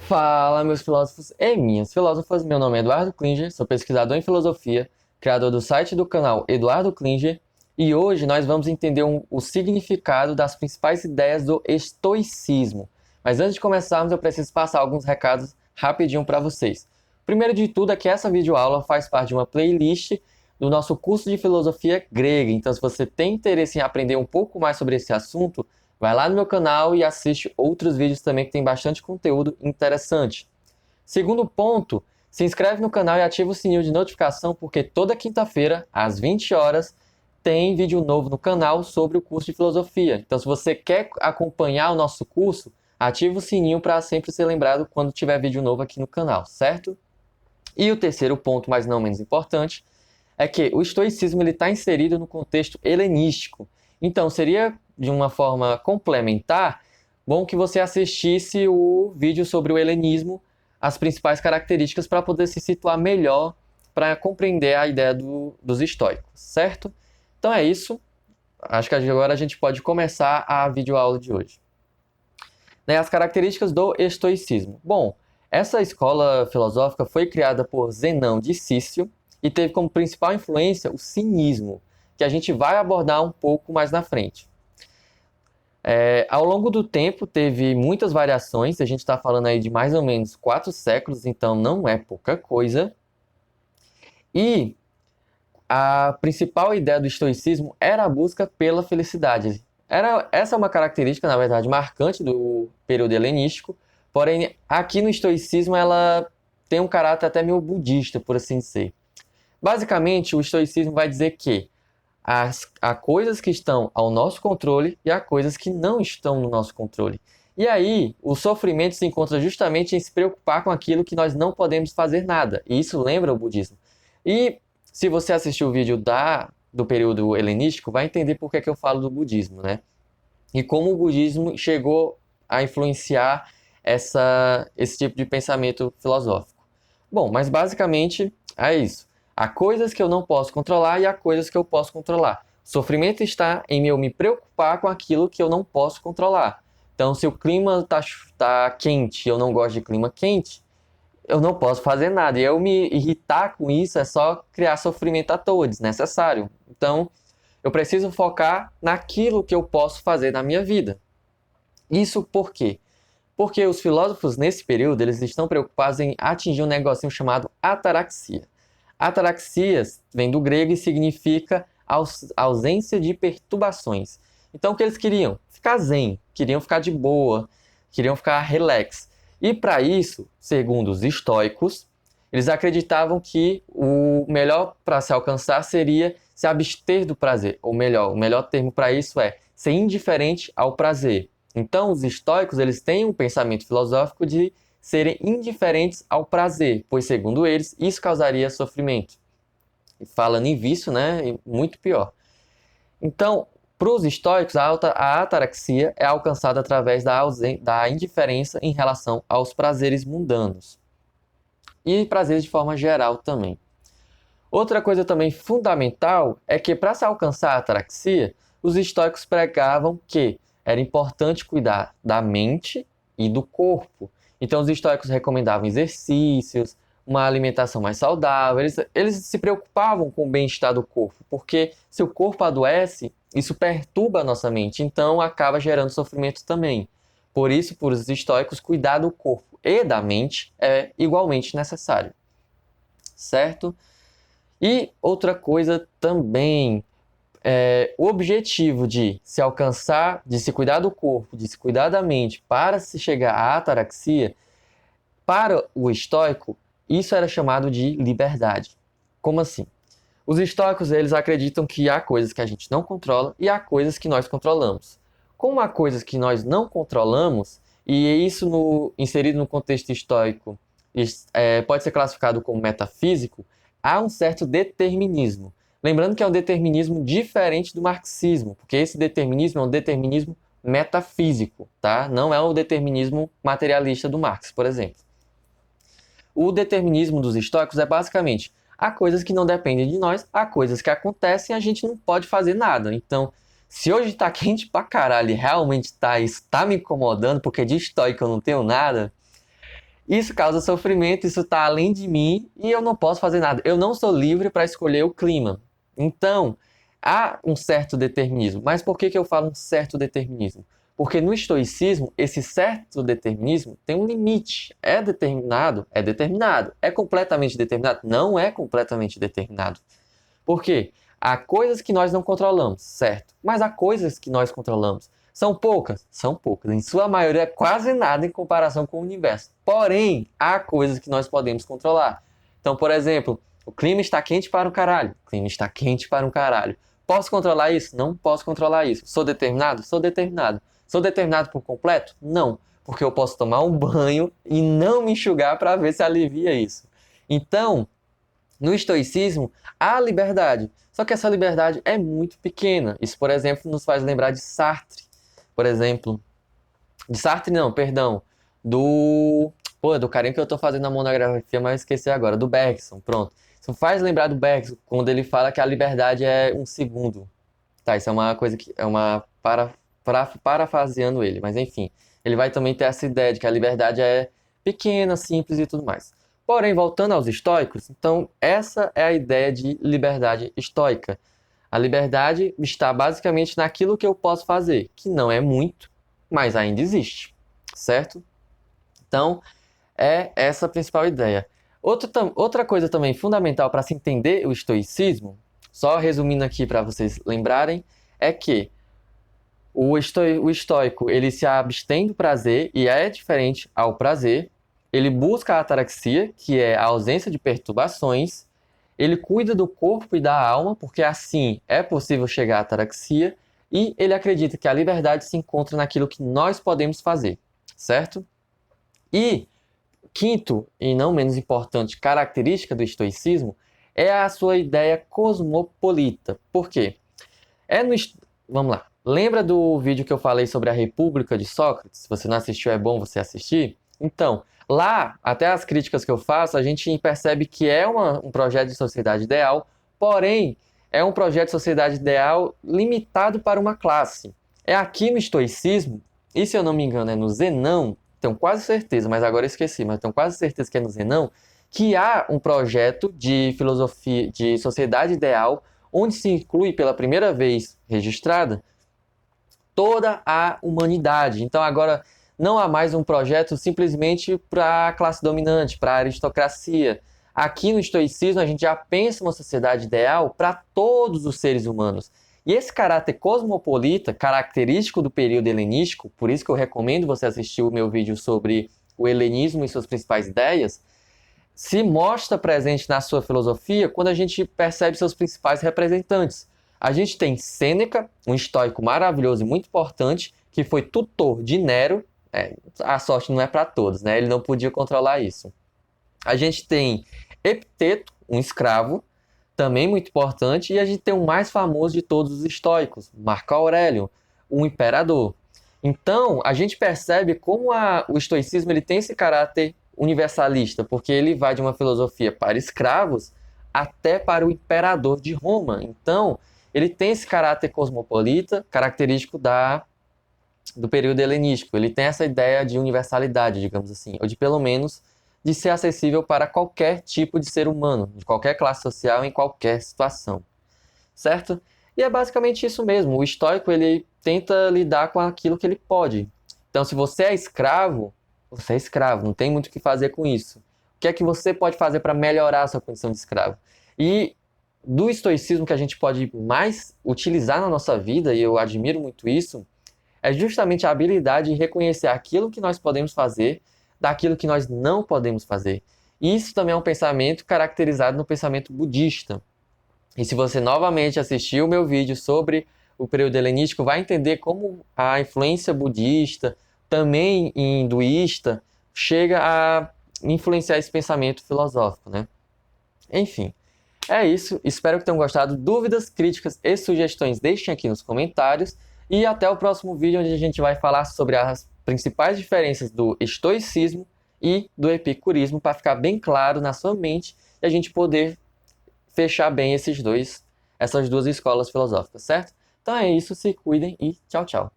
Fala, meus filósofos e minhas filósofas. Meu nome é Eduardo Klinger, sou pesquisador em filosofia, criador do site do canal Eduardo Klinger, e hoje nós vamos entender o significado das principais ideias do estoicismo. Mas antes de começarmos, eu preciso passar alguns recados rapidinho para vocês. Primeiro de tudo é que essa videoaula faz parte de uma playlist do nosso curso de filosofia grega. Então, se você tem interesse em aprender um pouco mais sobre esse assunto, vai lá no meu canal e assiste outros vídeos também que tem bastante conteúdo interessante. Segundo ponto, se inscreve no canal e ativa o sininho de notificação porque toda quinta-feira, às 20 horas, tem vídeo novo no canal sobre o curso de filosofia. Então, se você quer acompanhar o nosso curso, ativa o sininho para sempre ser lembrado quando tiver vídeo novo aqui no canal, certo? E o terceiro ponto, mas não menos importante, é que o estoicismo está inserido no contexto helenístico. Então, seria de uma forma complementar, bom que você assistisse o vídeo sobre o helenismo, as principais características para poder se situar melhor para compreender a ideia dos estoicos, certo? Então é isso. Acho que agora a gente pode começar a videoaula de hoje. As características do estoicismo. Bom, essa escola filosófica foi criada por Zenão de Cício e teve como principal influência o cinismo, que a gente vai abordar um pouco mais na frente. Ao longo do tempo teve muitas variações, a gente está falando aí de mais ou menos 4 séculos, então não é pouca coisa. E a principal ideia do estoicismo era a busca pela felicidade. Essa é uma característica, na verdade, marcante do período helenístico, porém aqui no estoicismo ela tem um caráter até meio budista, por assim dizer. Basicamente, o estoicismo vai dizer que há coisas que estão ao nosso controle e há coisas que não estão no nosso controle. E aí, o sofrimento se encontra justamente em se preocupar com aquilo que nós não podemos fazer nada. E isso lembra o budismo. E se você assistiu o vídeo do período helenístico, vai entender por que eu falo do budismo, né? E como o budismo chegou a influenciar esse tipo de pensamento filosófico. Bom, mas basicamente é isso. Há coisas que eu não posso controlar e há coisas que eu posso controlar. O sofrimento está em eu me preocupar com aquilo que eu não posso controlar. Então, se o clima tá quente e eu não gosto de clima quente, eu não posso fazer nada. E eu me irritar com isso é só criar sofrimento à toa, desnecessário. Então, eu preciso focar naquilo que eu posso fazer na minha vida. Isso por quê? Porque os filósofos nesse período eles estão preocupados em atingir um negocinho chamado ataraxia. Ataraxia vem do grego e significa ausência de perturbações. Então o que eles queriam? Ficar zen, queriam ficar de boa, queriam ficar relax. E para isso, segundo os estoicos, eles acreditavam que o melhor para se alcançar seria se abster do prazer. Ou melhor, o melhor termo para isso é ser indiferente ao prazer. Então, os estoicos eles têm um pensamento filosófico de serem indiferentes ao prazer, pois, segundo eles, isso causaria sofrimento. E falando em vício, né, muito pior. Então, para os estoicos, a ataraxia é alcançada através da indiferença em relação aos prazeres mundanos. E prazeres de forma geral também. Outra coisa também fundamental é que, para se alcançar a ataraxia, os estoicos pregavam que era importante cuidar da mente e do corpo. Então, os estoicos recomendavam exercícios, uma alimentação mais saudável. Eles se preocupavam com o bem-estar do corpo, porque se o corpo adoece, isso perturba a nossa mente, então acaba gerando sofrimento também. Por isso, para os estoicos, cuidar do corpo e da mente é igualmente necessário. Certo? E outra coisa também, o objetivo de se alcançar, de se cuidar do corpo, de se cuidar da mente para se chegar à ataraxia, para o estoico, isso era chamado de liberdade. Como assim? Os estoicos eles acreditam que há coisas que a gente não controla e há coisas que nós controlamos. Como há coisas que nós não controlamos, e isso inserido no contexto estoico pode ser classificado como metafísico, há um certo determinismo. Lembrando que é um determinismo diferente do marxismo, porque esse determinismo é um determinismo metafísico, tá? Não é o determinismo materialista do Marx, por exemplo. O determinismo dos estoicos é basicamente há coisas que não dependem de nós, há coisas que acontecem e a gente não pode fazer nada. Então, se hoje tá quente pra caralho e realmente isso tá me incomodando, porque de estoico eu não tenho nada, Isso causa sofrimento, isso está além de mim e eu não posso fazer nada. Eu não sou livre para escolher o clima. Então, há um certo determinismo. Mas por que eu falo um certo determinismo? Porque no estoicismo, esse certo determinismo tem um limite. É determinado? É determinado. É completamente determinado? Não é completamente determinado. Por quê? Há coisas que nós não controlamos, certo? Mas há coisas que nós controlamos. São poucas? São poucas. Em sua maioria, quase nada em comparação com o universo. Porém, há coisas que nós podemos controlar. Então, por exemplo, o clima está quente para um caralho. O clima está quente para um caralho. Posso controlar isso? Não posso controlar isso. Sou determinado? Sou determinado. Sou determinado por completo? Não. Porque eu posso tomar um banho e não me enxugar para ver se alivia isso. Então, no estoicismo, há liberdade. Só que essa liberdade é muito pequena. Isso, por exemplo, nos faz lembrar de Sartre. Por exemplo, de Sartre não, perdão. Do carinha que eu estou fazendo a monografia, mas esqueci agora. Do Bergson, pronto. Isso faz lembrar do Bergson, quando ele fala que a liberdade é um segundo. Tá, isso é uma coisa que... É uma... Parafraseando ele, mas enfim. Ele vai também ter essa ideia de que a liberdade é pequena, simples e tudo mais. Porém, voltando aos estoicos, então essa é a ideia de liberdade estoica. A liberdade está basicamente naquilo que eu posso fazer, que não é muito, mas ainda existe, certo? Então, é essa a principal ideia. Outra coisa também fundamental para se entender o estoicismo, só resumindo aqui para vocês lembrarem, é que o estoico ele se abstém do prazer e é diferente ao prazer. Ele busca a ataraxia, que é a ausência de perturbações. Ele cuida do corpo e da alma, porque assim é possível chegar à ataraxia. E ele acredita que a liberdade se encontra naquilo que nós podemos fazer, certo? E quinto, e não menos importante, característica do estoicismo é a sua ideia cosmopolita. Por quê? Vamos lá. Lembra do vídeo que eu falei sobre a República de Sócrates? Se você não assistiu, é bom você assistir. Então, lá, até as críticas que eu faço, a gente percebe que é um projeto de sociedade ideal, porém, é um projeto de sociedade ideal limitado para uma classe. É aqui no estoicismo, e se eu não me engano é no Zenão, tenho quase certeza, mas agora eu esqueci, mas tenho quase certeza que é no Zenão, que há um projeto de filosofia, de sociedade ideal, onde se inclui pela primeira vez registrada toda a humanidade. Então agora não há mais um projeto simplesmente para a classe dominante, para a aristocracia. Aqui no estoicismo a gente já pensa uma sociedade ideal para todos os seres humanos. E esse caráter cosmopolita, característico do período helenístico, por isso que eu recomendo você assistir o meu vídeo sobre o helenismo e suas principais ideias, se mostra presente na sua filosofia quando a gente percebe seus principais representantes. A gente tem Sêneca, um estoico maravilhoso e muito importante, que foi tutor de Nero. A sorte não é para todos, né? Ele não podia controlar isso. A gente tem Epiteto, um escravo, também muito importante. E a gente tem o mais famoso de todos os estoicos, Marco Aurélio, um imperador. Então, a gente percebe como o estoicismo ele tem esse caráter universalista, porque ele vai de uma filosofia para escravos até para o imperador de Roma. Então, ele tem esse caráter cosmopolita, característico do período helenístico. Ele tem essa ideia de universalidade, digamos assim, ou de pelo menos de ser acessível para qualquer tipo de ser humano, de qualquer classe social, em qualquer situação, certo? E é basicamente isso mesmo. O estoico ele tenta lidar com aquilo que ele pode. Então, se você é escravo, não tem muito o que fazer com isso. O que é que você pode fazer para melhorar a sua condição de escravo? E do estoicismo que a gente pode mais utilizar na nossa vida, e eu admiro muito isso, é justamente a habilidade de reconhecer aquilo que nós podemos fazer daquilo que nós não podemos fazer. E isso também é um pensamento caracterizado no pensamento budista. E se você novamente assistir o meu vídeo sobre o período helenístico, vai entender como a influência budista, também hinduísta, chega a influenciar esse pensamento filosófico, né? Enfim, é isso. Espero que tenham gostado. Dúvidas, críticas e sugestões deixem aqui nos comentários. E até o próximo vídeo, onde a gente vai falar sobre as principais diferenças do estoicismo e do epicurismo, para ficar bem claro na sua mente e a gente poder fechar bem essas duas escolas filosóficas, certo? Então é isso, se cuidem e tchau, tchau.